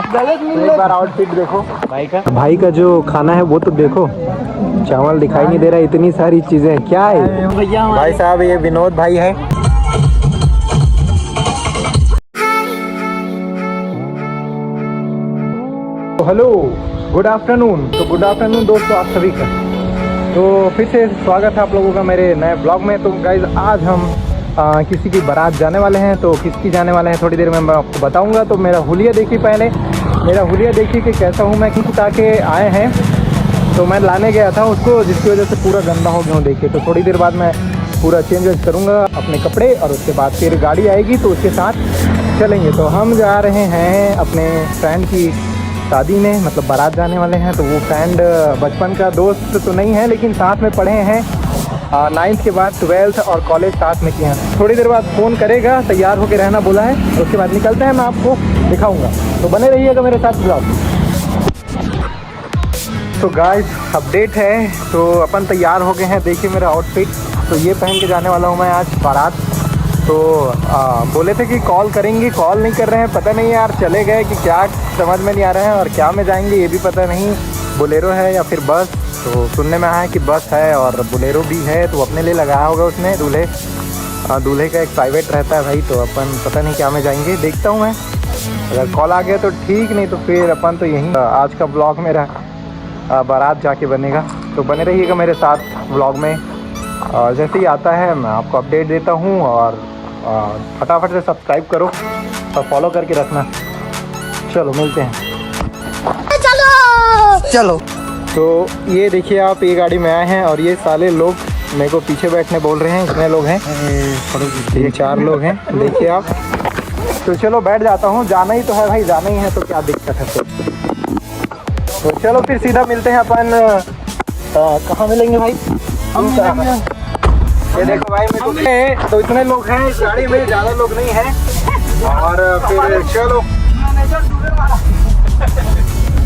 एक बार आउटफिट देखो भाई का जो खाना है वो तो देखो, चावल दिखाई नहीं दे रहा, इतनी सारी चीजें क्या है। भाई साहब ये विनोद भाई है। Hello, good afternoon. तो गुड आफ्टरनून दोस्तों आप सभी का। तो फिर से स्वागत है आप लोगों का मेरे नए ब्लॉग में। तो गाइज आज हम किसी की बारात जाने वाले हैं। तो किसकी जाने वाले हैं थोड़ी देर में मैं आपको बताऊंगा। तो मेरा हुलिया देखिए, पहले मेरा हुलिया देखिए कि कैसा हूँ मैं। उठा के आए हैं तो मैं लाने गया था उसको, जिसकी वजह से पूरा गंदा हो गया हूँ देखिए। तो थोड़ी देर बाद मैं पूरा चेंज करूँगा अपने कपड़े और उसके बाद फिर गाड़ी आएगी तो उसके साथ चलेंगे। तो हम जा रहे हैं अपने फ्रेंड की शादी में, मतलब बारात जाने वाले हैं। तो वो फ्रेंड बचपन का दोस्त तो नहीं है लेकिन साथ में पढ़े हैं, 9th के बाद 12th और कॉलेज साथ में किए हैं। थोड़ी देर बाद फ़ोन करेगा, तैयार होकर रहना बोला है। उसके बाद निकलते हैं, मैं आपको दिखाऊंगा। तो बने रहिएगा मेरे साथ ब्लॉग। तो गाइस अपडेट है, तो अपन तैयार हो गए हैं। देखिए मेरा आउटफिट, तो ये पहन के जाने वाला हूँ मैं आज बारात। तो बोले थे कि कॉल करेंगे, कॉल नहीं कर रहे हैं, पता नहीं यार चले गए कि क्या, समझ में नहीं आ रहा है। और क्या में जाएंगे ये भी पता नहीं, बोलेरो है या फिर बस। तो सुनने में आया है कि बस है और बोलेरो भी है, तो अपने लिए लगाया होगा उसने। दूल्हे का एक प्राइवेट रहता है भाई, तो अपन पता नहीं क्या में जाएंगे, देखता हूँ मैं। अगर कॉल आ गया तो ठीक, नहीं तो फिर अपन तो यहीं आज का ब्लॉग मेरा बारात जाके बनेगा। तो बने रहिएगा मेरे साथ ब्लॉग में, और जैसे ही आता है मैं आपको अपडेट देता हूँ। और फटाफट से सब्सक्राइब करो और फॉलो करके रखना। चलो मिलते हैं, चलो। तो ये देखिए आप, ये गाड़ी में आए हैं और ये साले लोग मेरे को पीछे बैठने बोल रहे हैं। कितने लोग हैं? 3-4 लोग हैं, देखिए आप। तो चलो बैठ जाता हूँ, जाना ही तो है भाई, जाना ही है तो क्या दिक्कत है। तो चलो फिर सीधा मिलते हैं अपन। कहाँ मिलेंगे भाई? हम ये देखो भाई मेरे को, तो इतने लोग हैं इस गाड़ी में, ज़्यादा लोग नहीं हैं। और फिर चलो,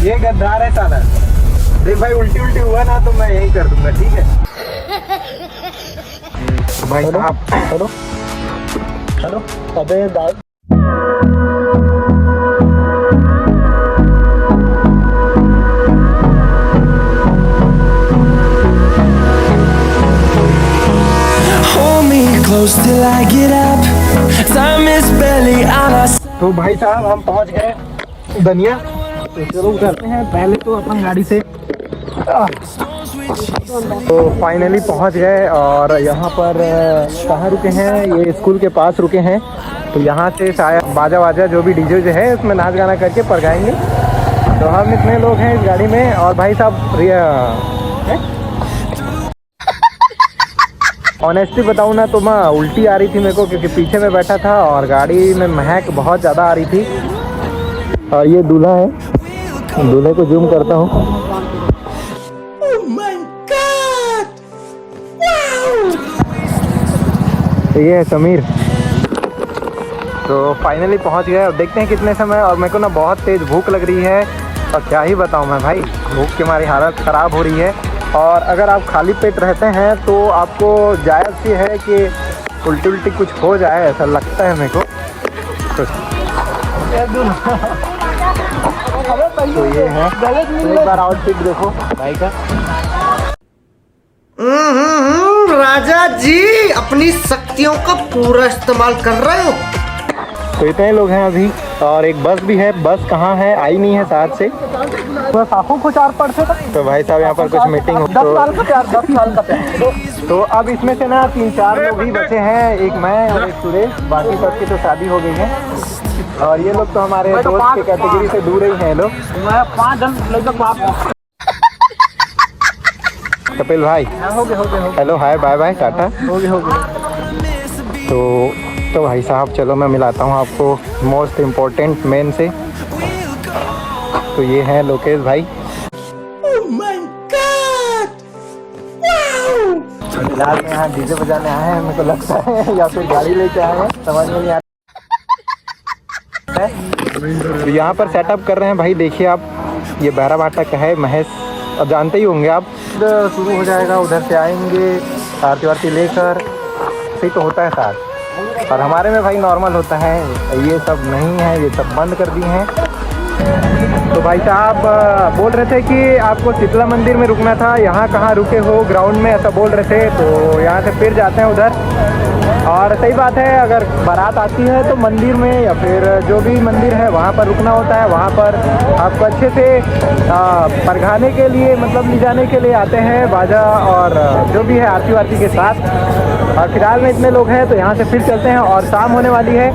ये गद्दार है साला। देख भाई उल्टी हुआ ना तो मैं यही कर दूंगा, ठीक है भाई साहब। हेलो हेलो, अबे दाल। तो भाई साहब हम पहुंच गए दनिया। तो चलो करते हैं, पहले तो अपन गाड़ी से। तो फाइनली पहुंच गए और यहाँ पर कहाँ रुके हैं? ये स्कूल के पास रुके हैं। तो यहाँ से शायद बाजा जो भी डीजे जो है उसमें नाच गाना करके परगाएंगे। तो हम इतने लोग हैं इस गाड़ी में। और भाई साहब ऑनेस्टली बताऊँ ना तो मैं उल्टी आ रही थी मेरे को, क्योंकि पीछे में बैठा था और गाड़ी में महक बहुत ज़्यादा आ रही थी। और ये दूल्हा है, दूल्हे को जूम करता हूँ। तो ये है समीर। तो फाइनली पहुँच गए। अब देखते हैं कितने समय। और मेरे को ना बहुत तेज़ भूख लग रही है, और क्या ही बताऊँ मैं भाई, भूख की हमारी हालत ख़राब हो रही है। और अगर आप खाली पेट रहते हैं तो आपको जायज़ सी है कि उल्टी कुछ हो जाए, ऐसा लगता है मेरे को। तो ये है, एक बार आउटफिट देखो भाई का। राजा जी अपनी शक्तियों का पूरा इस्तेमाल कर रहे हो। तो इतने लोग हैं अभी। और एक बस भी है, बस कहाँ है, आई नहीं है साथ से, बस आँखों को 4 पड़ से। तो भाई साहब यहाँ पर कुछ मीटिंग हो, 10 साल का प्यार, 10 साल का प्यार। तो अब इसमें से ना 3-4 लोग ही बचे हैं, एक मैं और एक सुरेश, बाकी सबकी तो शादी हो गई है। और ये लोग तो हमारे दोस्त की कैटेगरी से दूर ही हैं लोग। मैं 5 जन लगभग। कपिल भाई हो गए। Hello hi bye bye tata हो गए। तो भाई साहब चलो मैं मिलाता हूँ आपको मोस्ट इम्पोर्टेंट मैन से। तो ये हैं लोकेश भाई। फिलहाल में यहाँ डीजे बजाने आए हैं मेरे को लगता है, या फिर गाड़ी लेके आए हैं, समझ में नहीं आ रहा है। तो यहाँ पर सेटअप कर रहे हैं भाई, देखिए आप। ये बहरा बाटा का है महेश, अब जानते ही होंगे आप। शुरू हो जाएगा, उधर से आएंगे आरती वारती लेकर, सही तो होता है साथ। और हमारे में भाई नॉर्मल होता है, ये सब नहीं है, ये सब बंद कर दिए हैं। तो भाई साहब बोल रहे थे कि आपको शीतला मंदिर में रुकना था, यहाँ कहाँ रुके हो ग्राउंड में, ऐसा बोल रहे थे। तो यहाँ से फिर जाते हैं उधर। और सही बात है, अगर बारात आती है तो मंदिर में या फिर जो भी मंदिर है वहाँ पर रुकना होता है। वहाँ पर आपको अच्छे से परघाने के लिए, मतलब ले जाने के लिए आते हैं बाजा और जो भी है आरती वारती के साथ। और फिलहाल में इतने लोग हैं तो यहाँ से फिर चलते हैं। और शाम होने वाली है,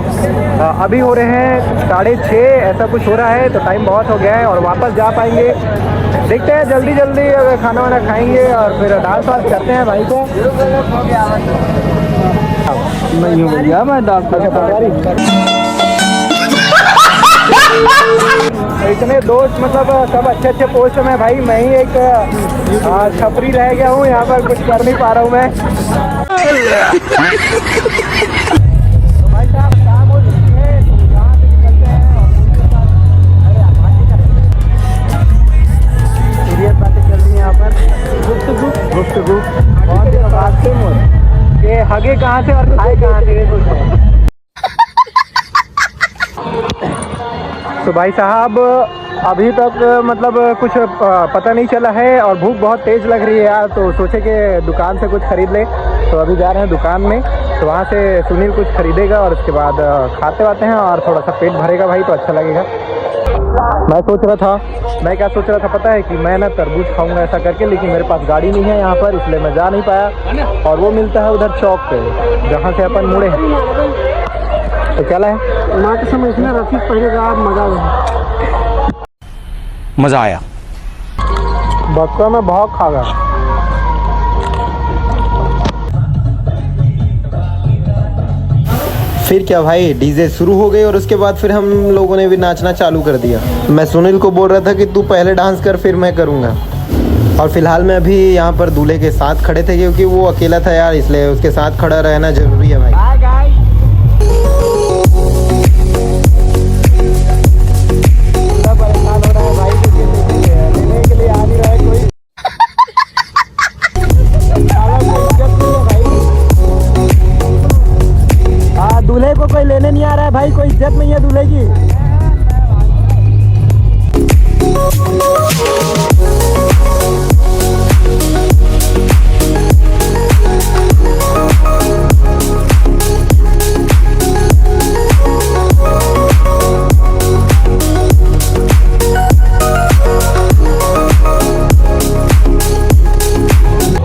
अभी हो रहे हैं 6:30 ऐसा कुछ हो रहा है, तो टाइम बहुत हो गया है और वापस जा पाएंगे। देखते हैं जल्दी जल्दी अगर खाना वाना खाएंगे और फिर डांस वांस करते हैं भाई को। नहीं हो गया मैं डांस इतने दोस्त, मतलब सब अच्छे अच्छे पोस्ट में भाई, मैं ही एक छपरी रह गया हूँ यहाँ पर, कुछ कर नहीं पा रहा हूँ मैं। तो भाई साहब शाम हो चुकी है, तो यहाँ से निकलते हैं और सीरियस बातें चल रही है यहाँ पर। गुफ्तगू बहुत देर बाद से ये हगे कहाँ से और खाए कहाँ से, तो भाई साहब अभी तक मतलब कुछ पता नहीं चला है और भूख बहुत तेज़ लग रही है यार। तो सोचे कि दुकान से कुछ खरीद ले, तो अभी जा रहे हैं दुकान में। तो वहाँ से सुनील कुछ खरीदेगा और उसके बाद खाते वाते हैं और थोड़ा सा पेट भरेगा भाई, तो अच्छा लगेगा। मैं क्या सोच रहा था पता है कि मैं ना तरबूज खाऊंगा ऐसा करके, लेकिन मेरे पास गाड़ी नहीं है यहाँ पर, इसलिए मैं जा नहीं पाया। और वो मिलता है उधर चौक पे जहाँ से अपन मुड़े हैं। तो क्या है माँ के समय इसमें रफीक पहलेगा, आप मजा आया। बक्का में बहुत खा गया। फिर क्या भाई, डीजे शुरू हो गई और उसके बाद फिर हम लोगों ने भी नाचना चालू कर दिया। मैं सुनील को बोल रहा था कि तू पहले डांस कर फिर मैं करूँगा। और फिलहाल मैं अभी यहाँ पर दूल्हे के साथ खड़े थे क्योंकि वो अकेला था यार, इसलिए उसके साथ खड़ा रहना जरूरी है भाई। परेशान हो रहा है भाई, लेने के लिए आ नहीं रहा है कोई। दूल्हे को कोई लेने नहीं आ रहा है भाई, कोई इज्जत नहीं है दूल्हे की।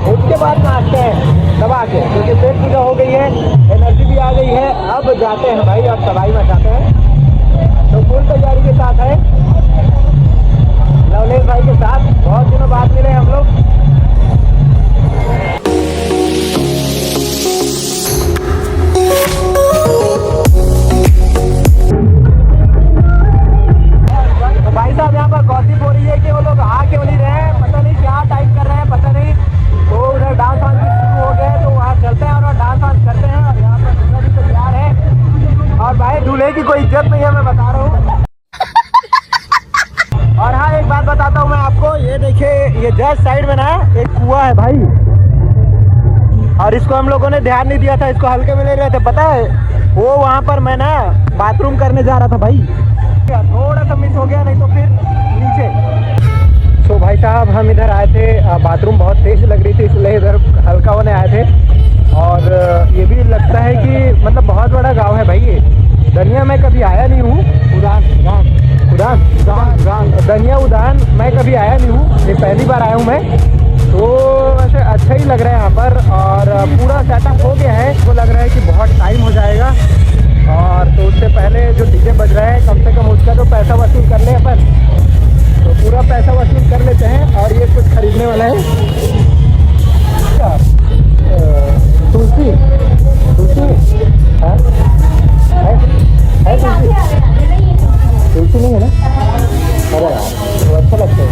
उसके बाद नाचते हैं दबा के, क्योंकि पेट पूजा हो गई है, एनर्जी भी आ गई है। अब जाते हैं भाई, अब तबाही मचाते हैं। तो फुल तैयारी के साथ है लवलेश भाई के साथ, बहुत दिनों बाद मिले हम लोग। तो भाई साहब यहाँ पर गॉसिप हो रही है कि वो लोग आ क्यों नहीं रहे हैं, पता नहीं क्या टाइम कर रहे हैं, पता नहीं। तो उधर डांस वांस भी शुरू हो गया है, तो वहाँ चलते हैं और डांस वांस करते हैं। और यहाँ पर दूल्हा भी तैयार है और भाई दूल्हे की कोई इज्जत नहीं है, मैं बता रहा हूँ। और हाँ एक बात बताता हूँ मैं आपको, ये देखिए ये जस्ट साइड में ना एक कुआं है भाई, और इसको हम लोगों ने ध्यान नहीं दिया था, इसको हल्के में ले रहे थे। पता है वो वहाँ पर मैं ना बाथरूम करने जा रहा था भाई, थोड़ा सा मिस हो गया, नहीं तो फिर नीचे। तो भाई साहब हम इधर आए थे, बाथरूम बहुत तेज लग रही थी इसलिए इधर हल्का होने आए थे। और ये भी लगता है कि मतलब बहुत बड़ा गांव है भाई, ये दनिया मैं कभी आया नहीं हूँ। दनिया उदान मैं कभी आया नहीं हूँ, ये पहली बार आया हूँ मैं। तो वैसे अच्छा ही लग रहा है यहाँ पर, और पूरा सेटअप हो गया है। इसको लग रहा है कि बहुत टाइम हो जाएगा, और तो उससे पहले जो डीजे बज रहा है कम से कम उसका तो पैसा वसूल कर ले अपन। तो पूरा पैसा वसूल कर लेते हैं। और ये कुछ खरीदने वाला है, तुलसी है तुलसी नहीं है ना? अरे तो अच्छा लगता है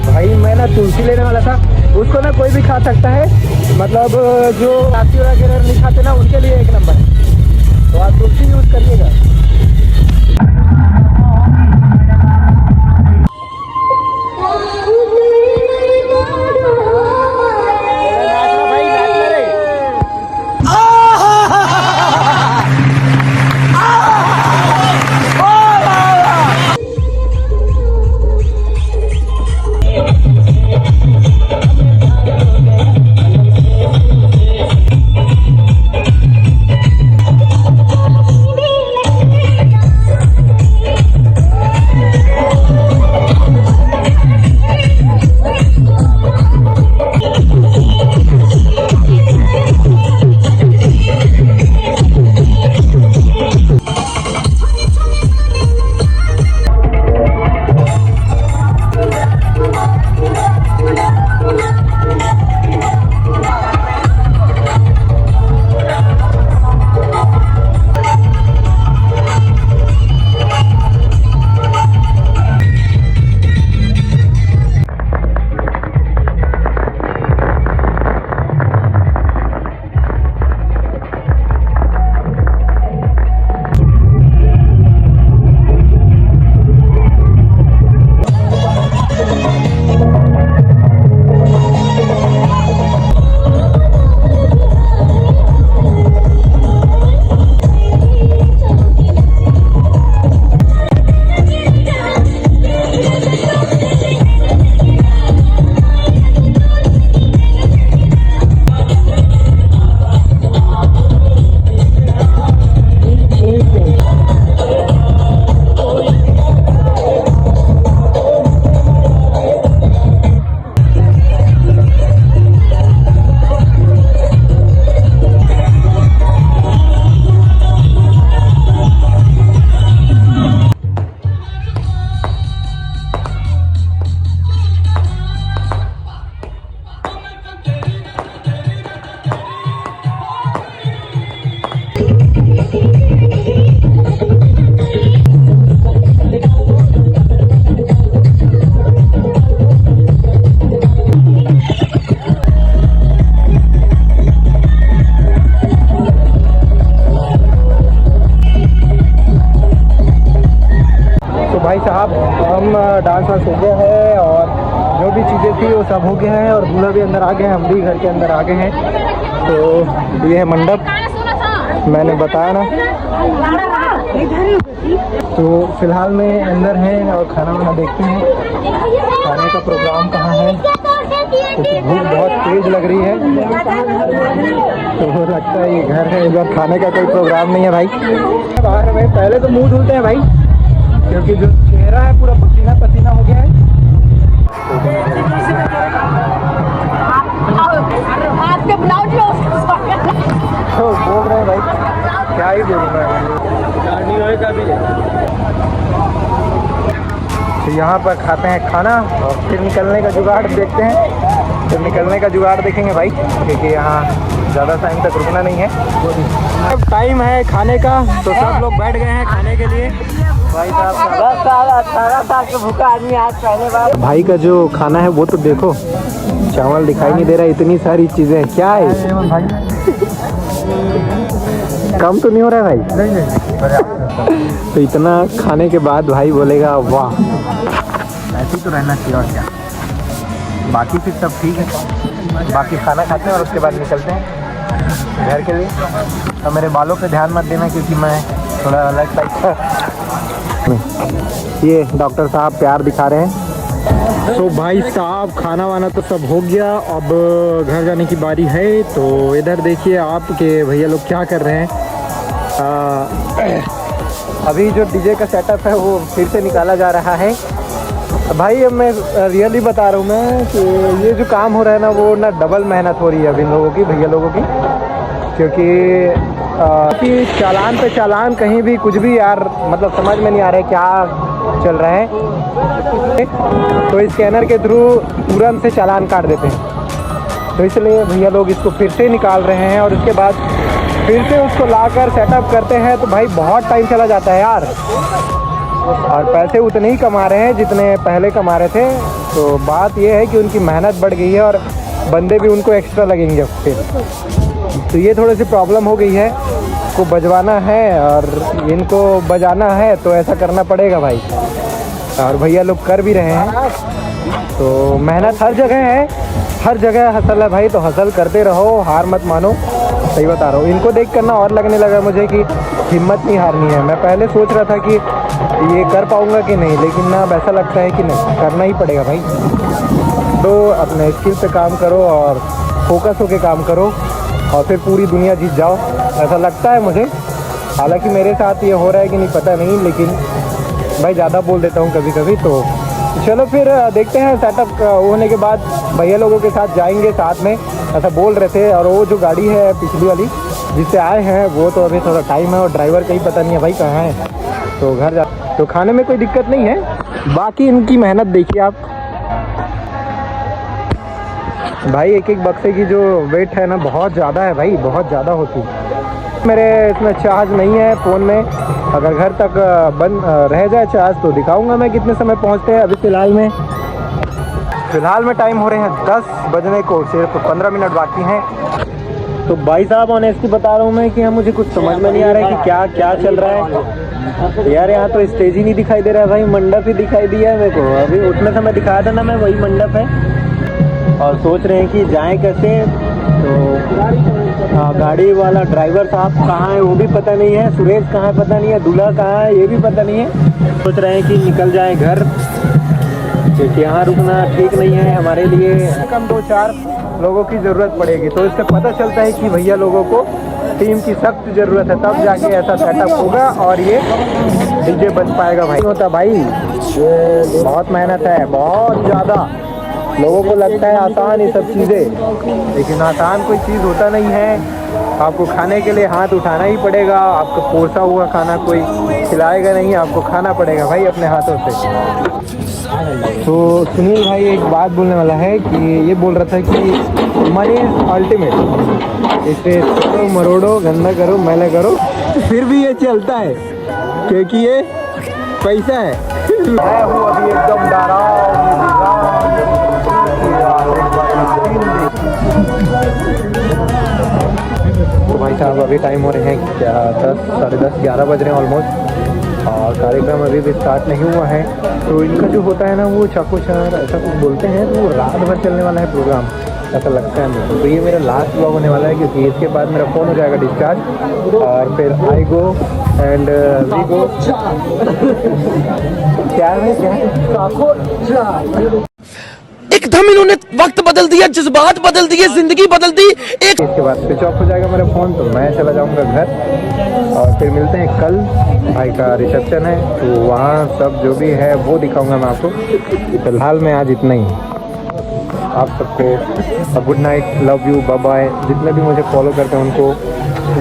भाई। मैं ना तुलसी लेने वाला था, उसको ना कोई भी खा सकता है, मतलब जो राशि वगैरह नहीं खाते ना उनके लिए एक नंबर है। तो आप तुलसी यूज़ करिएगा। भाई साहब हम डांस वांस हो गया है और जो भी चीज़ें थी वो सब हो गया है और दूल्हा भी अंदर आ गए हैं, हम भी घर के अंदर आ गए हैं। तो ये है मंडप, मैंने बताया ना। तो फिलहाल में अंदर हैं और खाना वाना देखते हैं खाने का प्रोग्राम कहाँ है। तो भूख बहुत तेज लग रही है तो लगता है ये घर है, इधर खाने का कोई प्रोग्राम नहीं है भाई। बाहर में पहले तो मुँह धुलते हैं भाई, क्योंकि जो चेहरा है पूरा पसीना पसीना हो गया है। आपके ब्लाउज तो बोल रहे हैं भाई, क्या ही बोलूँगा। तो यहाँ पर खाते हैं खाना और फिर निकलने का जुगाड़ देखते हैं। फिर निकलने का जुगाड़ देखेंगे भाई, क्योंकि यहाँ ज़्यादा टाइम तक रुकना नहीं है। अब टाइम है खाने का, तो सब लोग बैठ गए हैं खाने के लिए। भाई साहब 10 साल 18 साल के भूखा आदमी आज पहले बार। भाई का जो खाना है वो तो देखो, चावल दिखाई नहीं दे रहा, इतनी सारी चीज़ें क्या है भाई। कम तो नहीं हो रहा है भाई? नहीं। तो इतना खाने के बाद भाई बोलेगा वाह, ऐसे ही तो रहना चाहिए और क्या। बाकी फिर सब ठीक है, बाकी खाना खाते हैं और उसके बाद निकलते हैं घर के लिए। और मेरे बालों पे ध्यान मत देना, क्योंकि मैं थोड़ा अलग टाइप का। ये डॉक्टर साहब प्यार दिखा रहे हैं। तो भाई साहब खाना वाना तो सब हो गया, अब घर जाने की बारी है। तो इधर देखिए आपके भैया लोग क्या कर रहे हैं। अभी जो डीजे का सेटअप है वो फिर से निकाला जा रहा है। भाई अब मैं रियली बता रहा हूँ मैं कि ये जो काम हो रहा है ना, वो ना डबल मेहनत हो रही है अभी लोगों की, भैया लोगों की। क्योंकि चालान पे चालान कहीं भी कुछ भी यार, मतलब समझ में नहीं आ रहा है क्या चल रहा है। तो स्कैनर के थ्रू तुरंत से चालान काट देते हैं। तो इसलिए भैया लोग इसको फिर से निकाल रहे हैं और उसके बाद फिर से उसको लाकर सेटअप करते हैं। तो भाई बहुत टाइम चला जाता है यार, और पैसे उतने ही कमा रहे हैं जितने पहले कमा रहे थे। तो बात ये है कि उनकी मेहनत बढ़ गई है और बंदे भी उनको एक्स्ट्रा लगेंगे फिर। तो ये थोड़ी सी प्रॉब्लम हो गई है, को बजवाना है और इनको बजाना है, तो ऐसा करना पड़ेगा भाई। और भैया लोग कर भी रहे हैं। तो मेहनत हर जगह है, हर जगह हसल है भाई। तो हसल करते रहो, हार मत मानो। सही बता रहा हूँ, इनको देख कर ना और लगने लगा मुझे कि हिम्मत नहीं हारनी है। मैं पहले सोच रहा था कि ये कर पाऊँगा कि नहीं, लेकिन ना अब ऐसा लगता है कि नहीं, करना ही पड़ेगा भाई। तो अपने स्किल पे काम करो और फोकस होके काम करो और फिर पूरी दुनिया जीत जाओ, ऐसा लगता है मुझे। हालांकि मेरे साथ ये हो रहा है कि नहीं पता नहीं, लेकिन भाई ज़्यादा बोल देता हूँ कभी कभी। तो चलो फिर देखते हैं, सेटअप होने के बाद भैया लोगों के साथ जाएंगे साथ में, ऐसा बोल रहे थे। और वो जो गाड़ी है पिछली वाली जिससे आए हैं, वो तो अभी थोड़ा टाइम है और ड्राइवर का ही पता नहीं है भाई कहाँ है। तो घर जा, तो खाने में कोई दिक्कत नहीं है, बाकी इनकी मेहनत देखिए आप भाई। एक एक बक्से की जो वेट है ना, बहुत ज़्यादा है भाई, बहुत ज़्यादा होती है। मेरे इसमें चार्ज नहीं है फ़ोन में, अगर घर तक बंद रह जाए चार्ज तो दिखाऊंगा मैं कितने समय पहुंचते हैं। अभी फ़िलहाल में टाइम हो रहे हैं 10 बजने को, सिर्फ 15 मिनट बाकी हैं। तो भाई साहब ऑनेस्टली बता रहा हूँ मैं कि मुझे कुछ समझ में नहीं आ रहा है कि क्या क्या चल रहा है यार। यहाँ तो स्टेज ही नहीं दिखाई दे रहा है भाई, मंडप ही दिखाई दिया है मेरे को। अभी उतने समय दिखाया था ना मैं, वही मंडप है। और सोच रहे हैं कि जाएं कैसे। तो गाड़ी वाला ड्राइवर साहब कहाँ है वो भी पता नहीं है, सुरेश कहाँ है पता नहीं है, दूल्हा कहाँ है ये भी पता नहीं है। सोच रहे हैं कि निकल जाएं घर, क्योंकि यहाँ रुकना ठीक नहीं है हमारे लिए। कम 2-4 लोगों की ज़रूरत पड़ेगी। तो इससे पता चलता है कि भैया लोगों को टीम की सख्त ज़रूरत है, तब जाके ऐसा सेटअप होगा और ये डीजे बन पाएगा भाई। होता भाई, बहुत मेहनत है, बहुत ज़्यादा। लोगों को लगता है आसान ये सब चीज़ें, लेकिन आसान कोई चीज़ होता नहीं है। आपको खाने के लिए हाथ उठाना ही पड़ेगा। आपको पोसा हुआ खाना कोई खिलाएगा नहीं, आपको खाना पड़ेगा भाई अपने हाथों से। तो सुनील भाई एक बात बोलने वाला है कि ये बोल रहा था कि मनी इज अल्टीमेट, इसे तोड़ो मरोड़ो गंदा करो मैला करो फिर भी ये चलता है क्योंकि ये पैसा है। मैं हूँ अभी एकदम तो भाई साहब अभी टाइम हो रहे हैं क्या 10 साढ़े 10 11 बज रहे हैं ऑलमोस्ट, और कार्यक्रम अभी भी स्टार्ट नहीं हुआ है। तो इनका जो होता है ना वो चाको चार ऐसा कुछ बोलते हैं, तो वो रात भर चलने वाला है प्रोग्राम ऐसा लगता है मेरे को। तो ये मेरा लास्ट व्लॉग होने वाला है क्योंकि इसके बाद मेरा फ़ोन हो जाएगा डिस्चार्ज और फिर आई गो एंड वी गो क्या है एकदम इन्होंने वक्त बदल दिया, जज्बात बदल दिए, जिंदगी बदल दी। एक इसके बाद स्विच ऑफ हो जाएगा मेरा फ़ोन, तो मैं चला जाऊंगा घर और फिर मिलते हैं कल। भाई का रिसेप्शन है तो वहाँ सब जो भी है वो दिखाऊंगा मैं आपको। फिलहाल मैं आज इतना ही, आप सबको good night, love you, bye bye. जितने भी मुझे फॉलो करते हैं उनको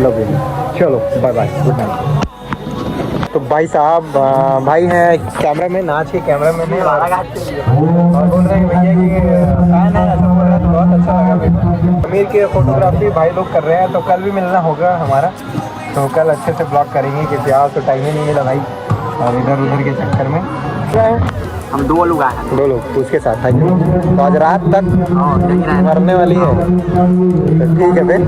लव यू, चलो बाय बाय, गुड नाइट। तो भाई साहब भाई हैं कैमरा में, नाच के कैमरा में नहीं और बोल रहे हैं भैया कि फैन है, ऐसा बोल रहे हैं तो बहुत अच्छा लगा भाई। अमीर की फोटोग्राफी भाई लोग कर रहे हैं, तो कल भी मिलना होगा हमारा, तो कल अच्छे से ब्लॉग करेंगे क्योंकि आज तो टाइम ही नहीं मिला भाई और इधर उधर के चक्कर में। हम दो लोग आए हैं। दो लोग उसके साथ था, तो आज रात तक मरने वाली है, तो ठीक है फिर।